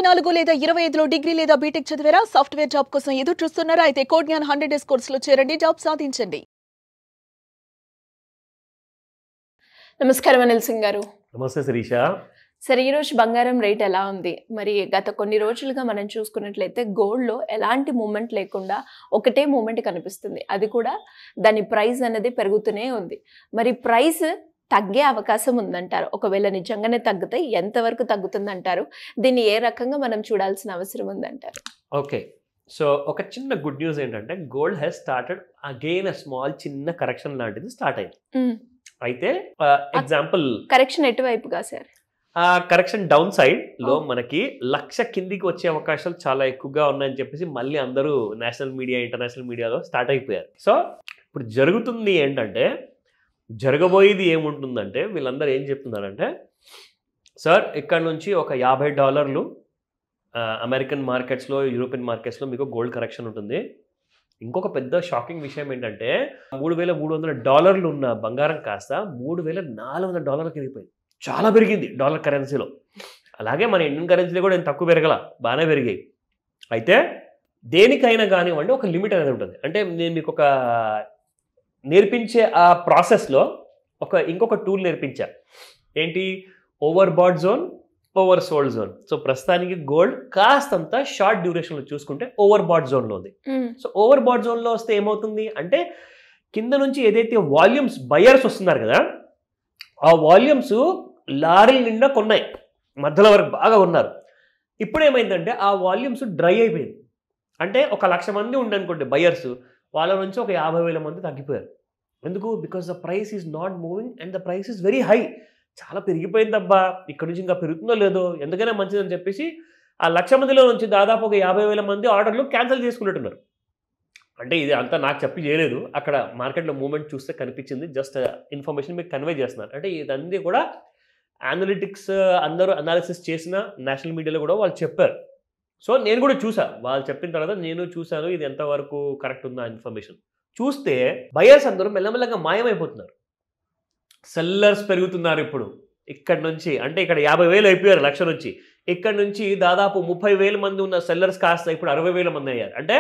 24 లేదా 25లో డిగ్రీ లేదా బీటెక్ చదివారా? సాఫ్ట్వేర్ జాబ్ కోసం ఎదురు చూస్తున్నారా? అయితే కోడ్ జ్ఞాన్ 100 డేస్ కోర్సులో చేరండి, జాబ్ సాధించండి. నమస్కారం అనిల్ సింగ్ గారు. నమస్తే శిరీష. సరే, ఈ రోజు బంగారం రేట్ ఎలా ఉంది? మరి గత కొన్ని రోజులుగా మనం చూసుకున్నట్లయితే గోల్డ్లో ఎలాంటి మూమెంట్ లేకుండా ఒకటే మూమెంట్ కనిపిస్తుంది. అది కూడా దాని ప్రైస్ అనేది పెరుగుతూనే ఉంది. మరి ప్రైస్ తగ్గే అవకాశం ఉందంటారు? ఒకవేళ నిజంగానే తగ్గితే ఎంతవరకు తగ్గుతుందంటారు? దీన్ని ఏ రకంగా మనం చూడాల్సిన అవసరం ఉందంటారు? ఓకే, సో ఒక చిన్న గుడ్ న్యూస్ ఏంటంటే gold has started again small చిన్న కరెక్షన్ లాంటిది స్టార్ట్ అయింది. అయితే ఎగ్జాంపుల్ కరెక్షన్ ఎటువైపుగా సార్? ఆ కరెక్షన్ డౌన్ సైడ్ లో మనకి 1,00,000 కిందికి వచ్చే అవకాశాలు చాలా ఎక్కువగా ఉన్నాయని చెప్పేసి మళ్ళీ అందరూ నేషనల్ మీడియా ఇంటర్నేషనల్ మీడియాలో స్టార్ట్ అయిపోయారు. సో ఇప్పుడు జరుగుతుంది ఏంటంటే, జరగబోయేది ఏముంటుందంటే వీళ్ళందరూ ఏం చెప్తున్నారంటే, సార్ ఇక్కడ నుంచి ఒక $50 అమెరికన్ మార్కెట్స్లో యూరోపియన్ మార్కెట్స్లో మీకు గోల్డ్ కరెక్షన్ ఉంటుంది. ఇంకొక పెద్ద షాకింగ్ విషయం ఏంటంటే $3,300 ఉన్న బంగారం కాస్త $3,400 పెరిగిపోయింది. చాలా పెరిగింది డాలర్ కరెన్సీలో. అలాగే మన ఇండియన్ కరెన్సీలో కూడా నేను తక్కువ పెరగల, బాగానే పెరిగాయి. అయితే దేనికైనా కానివ్వండి ఒక లిమిట్ అనేది ఉంటుంది. అంటే నేను మీకు ఒక నేర్పించే ఆ ప్రాసెస్లో ఇంకొక టూల్ నేర్పించా. ఏంటి? Over bat zone, over sold zone. So ప్రస్తుతానికి గోల్డ్ కాస్తంత షార్ట్ డ్యూరేషన్లో చూసుకుంటే ఓవర్ బాట్ జోన్లో ఉంది. సో ఓవర్ బాట్ జోన్లో వస్తే ఏమవుతుంది అంటే, కింద నుంచి ఏదైతే వాల్యూమ్స్ బయర్స్ వస్తున్నారు కదా, ఆ వాల్యూమ్స్ లారీల నిండా కొన్నాయి, మధ్యలో వరకు బాగా ఉన్నారు. ఇప్పుడు ఏమైందంటే ఆ వాల్యూమ్స్ డ్రై అయిపోయింది. అంటే 1,00,000 మంది ఉండనుకోండి బయర్స్, వాళ్ళ నుంచి ఒక 50,000 మంది తగ్గిపోయారు. ఎందుకు? Because the price is not moving and the price is very high. చాలా పెరిగిపోయిందబ్బా, ఇక్కడ నుంచి ఇంకా పెరుగుతుందో లేదో, ఎందుకైనా మంచిదని చెప్పేసి ఆ 1,00,000 మందిలో నుంచి దాదాపు ఒక 50,000 మంది ఆర్డర్లు క్యాన్సిల్ చేసుకున్నట్టున్నారు. అంటే ఇది అంతా నాకు చెప్పి చేయలేదు, అక్కడ మార్కెట్లో మూవ్మెంట్ చూస్తే కనిపించింది. జస్ట్ ఇన్ఫర్మేషన్ మీకు కన్వే చేస్తున్నాను. అంటే ఇదన్నీ కూడా అనలిటిక్స్ అందరూ అనాలిసిస్ చేసిన నేషనల్ మీడియాలో కూడా వాళ్ళు చెప్పారు. సో నేను కూడా చూసా, వాళ్ళు చెప్పిన తర్వాత నేను చూశాను ఇది ఎంతవరకు కరెక్ట్ ఉందా ఇన్ఫర్మేషన్. చూస్తే బయర్స్ అందరూ మెల్లమెల్లగా మాయమైపోతున్నారు, సెల్లర్స్ పెరుగుతున్నారు. ఇప్పుడు ఇక్కడ నుంచి అంటే ఇక్కడ 50,000 అయిపోయారు 1,00,000 నుంచి. ఇక్కడ నుంచి దాదాపు 30,000 మంది ఉన్న సెల్లర్స్ కాస్త ఇప్పుడు 60,000 మంది అయ్యారు. అంటే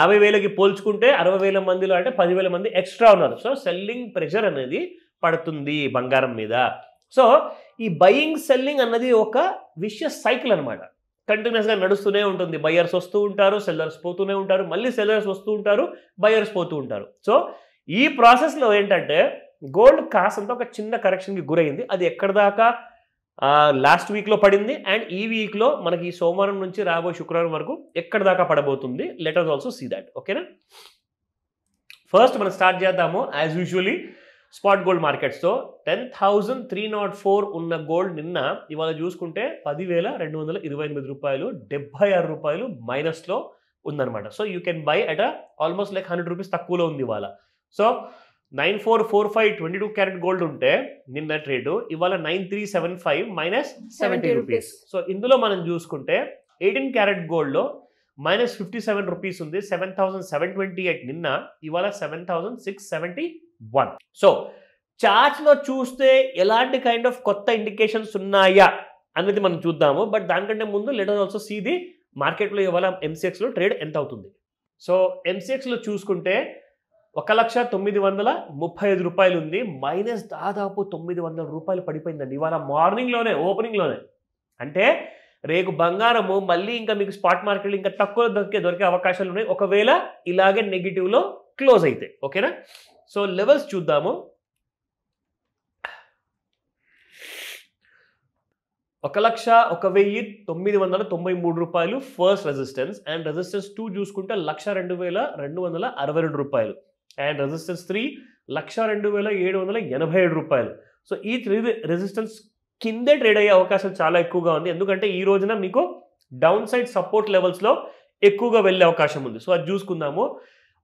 50,000కి పోల్చుకుంటే 60,000 మందిలో అంటే 10,000 మంది ఎక్స్ట్రా ఉన్నారు. సో సెల్లింగ్ ప్రెషర్ అనేది పడుతుంది బంగారం మీద. సో ఈ బయింగ్ సెల్లింగ్ అన్నది ఒక విషయస్ సైకిల్ అనమాట, కంటిన్యూస్గా నడుస్తూనే ఉంటుంది. బయర్స్ వస్తూ ఉంటారు, సెల్లర్స్ పోతూనే ఉంటారు, మళ్ళీ సెల్లర్స్ వస్తూ ఉంటారు, బయర్స్ పోతూ ఉంటారు. సో ఈ ప్రాసెస్లో ఏంటంటే గోల్డ్ కాసంతా ఒక చిన్న కరెక్షన్కి గురైంది. అది ఎక్కడ దాకా లాస్ట్ వీక్లో పడింది అండ్ ఈ వీక్లో మనకి ఈ సోమవారం నుంచి రాబోయే శుక్రవారం వరకు ఎక్కడ దాకా పడబోతుంది. Let us also see that. ఓకేనా? ఫస్ట్ మనం స్టార్ట్ చేద్దాము యాజ్ యూజువలీ స్పాట్ గోల్డ్ మార్కెట్స్తో. 10,304 ఉన్న గోల్డ్ నిన్న ఇవాళ చూసుకుంటే 10,228 రూపాయలు, 76 రూపాయలు మైనస్లో ఉందన్నమాట. So you can buy at almost like 100 rupees తక్కువలో ఉంది ఇవాళ. సో 9445 22 క్యారెట్ గోల్డ్ ఉంటే నిన్న ట్రేడ్, ఇవాళ 9375 మైనస్ 70 రూపీస్. సో ఇందులో మనం చూసుకుంటే 18 క్యారెట్ గోల్డ్లో మైనస్ 57 రూపీస్ ఉంది, 7,728 నిన్న, ఇవాళ 7,671. సో చార్ట్స్లో చూస్తే ఎలాంటి కైండ్ ఆఫ్ కొత్త ఇండికేషన్స్ ఉన్నాయా అనేది మనం చూద్దాము. బట్ దానికంటే ముందు let us also see the మార్కెట్లో ఇవాళ MCXలో ట్రేడ్ ఎంత అవుతుంది. సో MCXలో చూసుకుంటే 1,935 రూపాయలు ఉంది, మైనస్ దాదాపు 900 రూపాయలు పడిపోయిందండి ఇవాళ మార్నింగ్లోనే, ఓపెనింగ్లోనే. అంటే రేపు బంగారము మళ్ళీ ఇంకా మీకు స్పాట్ మార్కెట్లో ఇంకా తక్కువ దొరికే అవకాశాలు ఉన్నాయి ఒకవేళ ఇలాగే నెగిటివ్లో క్లోజ్ అయితే. ఓకేనా? సో లెవెల్స్ చూద్దాము. 1,01,993 రూపాయలు ఫస్ట్ రెసిస్టెన్స్, అండ్ రెసిస్టెన్స్ 2 చూసుకుంటే 1,02,262 రూపాయలు, అండ్ రెసిస్టెన్స్ 3 1,02,787 రూపాయలు. సో ఈ 3 రెసిస్టెన్స్ కిందే ట్రేడ్ అయ్యే అవకాశం చాలా ఎక్కువగా ఉంది. ఎందుకంటే ఈ రోజున మీకు డౌన్ సైడ్ సపోర్ట్ లెవెల్స్లో ఎక్కువగా వెళ్ళే అవకాశం ఉంది. సో అది చూసుకుందాము.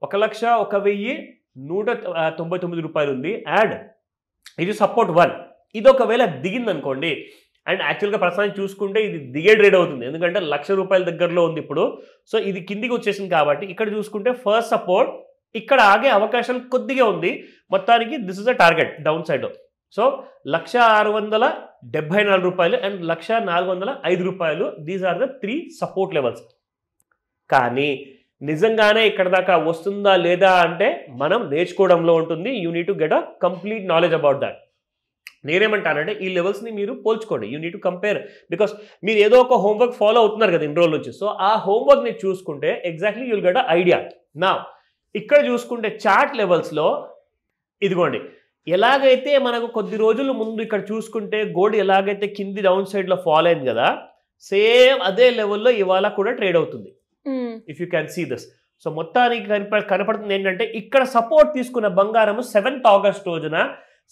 1,01,199 రూపాయలు ఉంది, అండ్ ఇది సపోర్ట్ 1. ఇది ఒకవేళ దిగిందనుకోండి, అండ్ యాక్చువల్గా ప్రస్తుతానికి చూసుకుంటే ఇది దిగే ట్రేడ్ అవుతుంది, ఎందుకంటే 1,00,000 రూపాయల దగ్గరలో ఉంది ఇప్పుడు. సో ఇది కిందికి వచ్చేసింది కాబట్టి ఇక్కడ చూసుకుంటే ఫస్ట్ సపోర్ట్ ఇక్కడ ఆగే అవకాశం కొద్దిగా ఉంది. మొత్తానికి this is a target down side. So 1,674 రూపాయలు అండ్ 1,405 రూపాయలు, these are the 3 support levels. కానీ నిజంగానే ఇక్కడ దాకా వస్తుందా లేదా అంటే మనం నేర్చుకోవడంలో ఉంటుంది. You need to get a complete knowledge about that. నేనేమంటానంటే ఈ లెవెల్స్ని మీరు పోల్చుకోండి. You need to compare, because మీరు ఏదో ఒక హోంవర్క్ ఫాలో అవుతున్నారు కదా ఇన్ని రోజుల నుంచి. సో ఆ హోంవర్క్ని చూసుకుంటే exactly you'll get a idea. నా ఇక్కడ చూసుకుంటే చార్ట్ లెవెల్స్లో ఇదిగోండి, ఎలాగైతే మనకు కొద్ది రోజుల ముందు ఇక్కడ చూసుకుంటే గోల్డ్ ఎలాగైతే కింది డౌన్ సైడ్లో ఫాల్ అయింది కదా, సేమ్ అదే లెవెల్లో ఇవాళ కూడా ట్రేడ్ అవుతుంది. If you can see this. So మొత్తానికి కనపడుతుంది ఏంటంటే ఇక్కడ సపోర్ట్ తీసుకున్న బంగారము 7th ఆగస్ట్ రోజున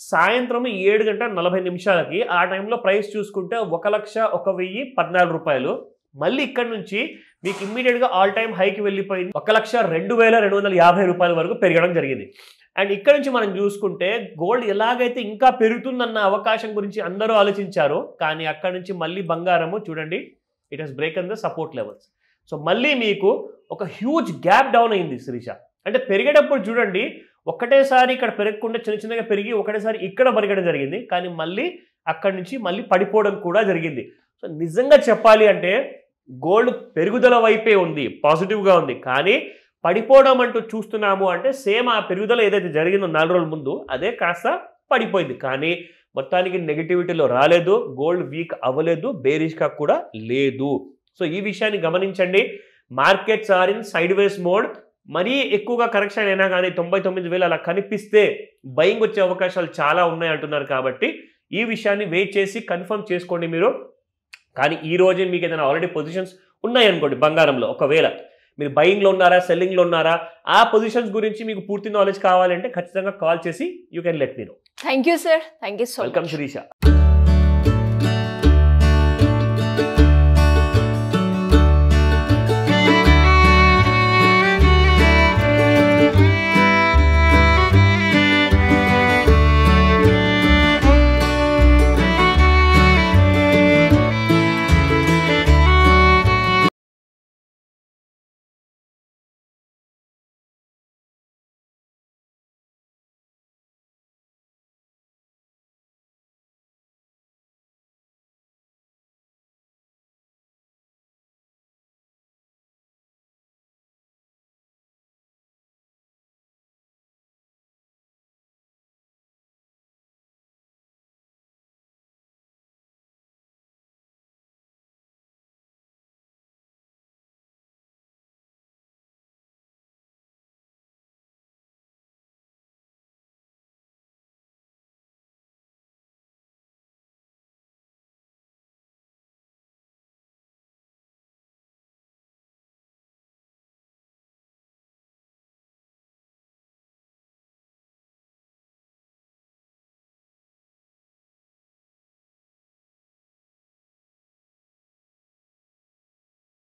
సాయంత్రం 7:40 ఆ టైంలో ప్రైస్ చూసుకుంటే 1,01,014 రూపాయలు. మళ్ళీ ఇక్కడ నుంచి మీకు ఇమ్మీడియట్గా ఆల్ టైమ్ హైకి వెళ్ళిపోయింది, 1,02,250 రూపాయల వరకు పెరగడం జరిగింది. అండ్ ఇక్కడ నుంచి మనం చూసుకుంటే గోల్డ్ ఎలాగైతే ఇంకా పెరుగుతుందన్న అవకాశం గురించి అందరూ ఆలోచించారు, కానీ అక్కడ నుంచి మళ్ళీ బంగారము చూడండి, it has broken the support levels. So మళ్ళీ మీకు ఒక హ్యూజ్ గ్యాప్ డౌన్ అయింది శిరీష. అంటే పెరిగేటప్పుడు చూడండి, ఒకటేసారి ఇక్కడ పెరగకుండా చిన్న చిన్నగా పెరిగి ఒకటేసారి ఇక్కడ పెరగడం జరిగింది, కానీ మళ్ళీ అక్కడి నుంచి మళ్ళీ పడిపోవడం కూడా జరిగింది. సో నిజంగా చెప్పాలి అంటే గోల్డ్ పెరుగుదల వైపే ఉంది, పాజిటివ్గా ఉంది. కానీ పడిపోవడం అంటూ చూస్తున్నాము అంటే సేమ్ ఆ పెరుగుదల ఏదైతే జరిగిందో 4 రోజుల ముందు అదే కాస్త పడిపోయింది. కానీ మొత్తానికి నెగిటివిటీలో రాలేదు, గోల్డ్ వీక్ అవ్వలేదు, బేరిష్గా కూడా లేదు. సో ఈ విషయాన్ని గమనించండి. Markets are in sideways mode. మరీ ఎక్కువగా కరెక్షన్ అయినా కానీ 99,000 అలా కనిపిస్తే బయింగ్ వచ్చే అవకాశాలు చాలా ఉన్నాయి అంటున్నారు. కాబట్టి ఈ విషయాన్ని వెయిట్ చేసి కన్ఫర్మ్ చేసుకోండి మీరు. కానీ ఈ రోజే మీకు ఏదైనా ఆల్రెడీ పొజిషన్స్ ఉన్నాయనుకోండి బంగారంలో, ఒకవేళ మీరు బయింగ్లో ఉన్నారా సెల్లింగ్లో ఉన్నారా, ఆ పొజిషన్స్ గురించి మీకు పూర్తి నాలెడ్జ్ కావాలంటే ఖచ్చితంగా కాల్ చేసి you can let me know. Thank you sir. Thank you so much. Welcome Sirisha.